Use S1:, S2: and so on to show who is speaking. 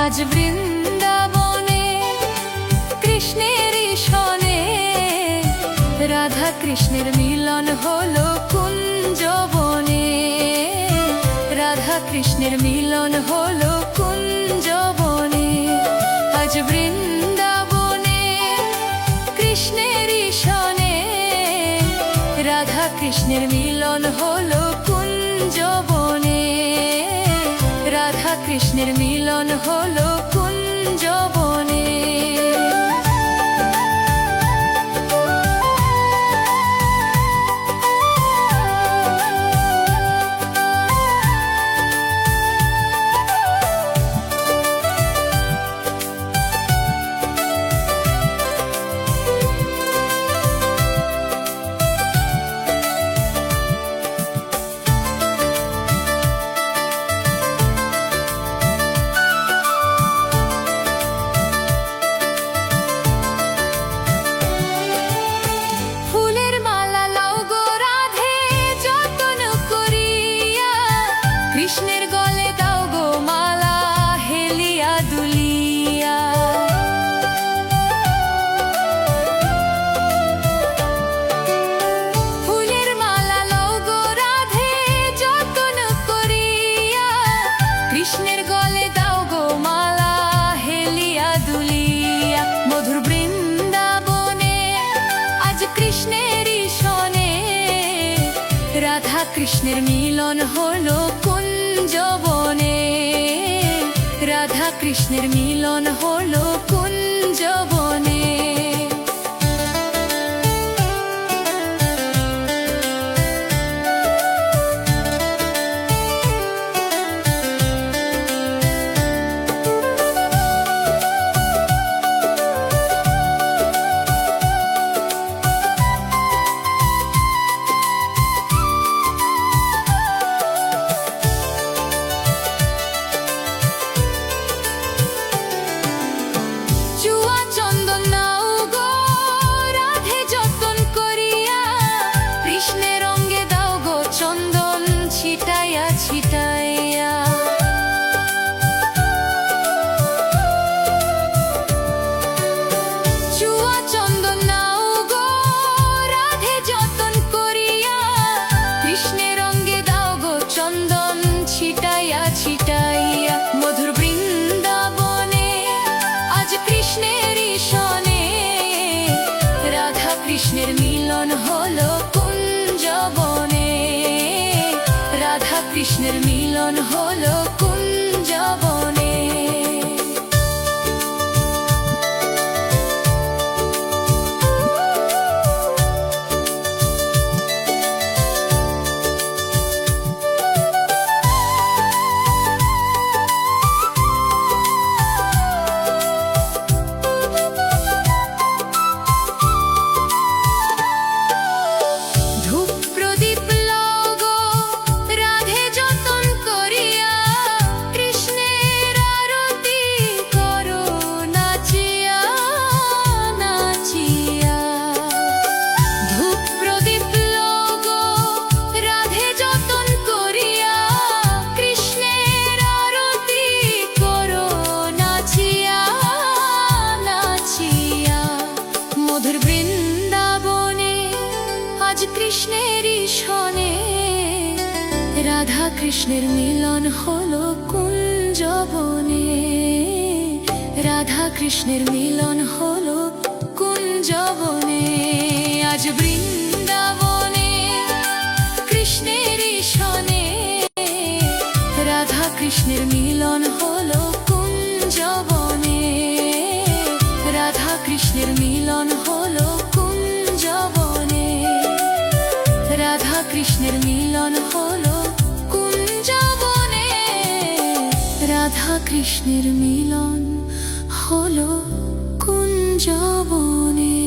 S1: আজ বৃন্দাবনে কৃষ্ণের সনে রাধা কৃষ্ণের মিলন হলো কুঞ্জবনে। রাধা কৃষ্ণের মিলন হলো কুঞ্জবনে। আজ বৃন্দাবনে কৃষ্ণের সনে রাধা কৃষ্ণের মিলন হলো কুঞ্জবনে। রাধা কৃষ্ণের মিলন হলো কুঞ্জবনে। কৃষ্ণের গলে দাও গো মালা হেলিয়া দুলিয়া। ফুলের মালা লও গো রাধে যতন করিয়া। কৃষ্ণের গলে দাও গো মালা হেলিয়া দুলিয়া। মধুর বৃন্দাবনে আজ কৃষ্ণের সনে রাধা কৃষ্ণের মিলন হলো কুঞ্জবনে। রাধা কৃষ্ণের মিলন হলো কুঞ্জবনে। ছিটাইয়া চুয়া চন্দন নাও গো রাধে যতন করিয়া। কৃষ্ণের রঙ্গে দাও গো চন্দন ছিটাইয়া ছিটাইয়া। মধুর বৃন্দাবনে আজ কৃষ্ণের সনে রাধা কৃষ্ণের মিলন হলো কুঞ্জবনে। রাধা কৃষ্ণের মিলন হলো কুঞ্জবনে। মধুর বৃন্দাবনে আজ কৃষ্ণের সনে রাধা কৃষ্ণের মিলন হলো কুঞ্জবনে। রাধা কৃষ্ণের মিলন হলো কুঞ্জবনে। আজ বৃন্দাবনে কৃষ্ণের সনে রাধা কৃষ্ণের মিলন হলো কুঞ্জবনে। রাধা কৃষ্ণের মিলন হলো কুঞ্জবনে। রাধা কৃষ্ণের মিলন হলো কুঞ্জবনে। রাধা কৃষ্ণের মিলন হলো কুঞ্জবনে।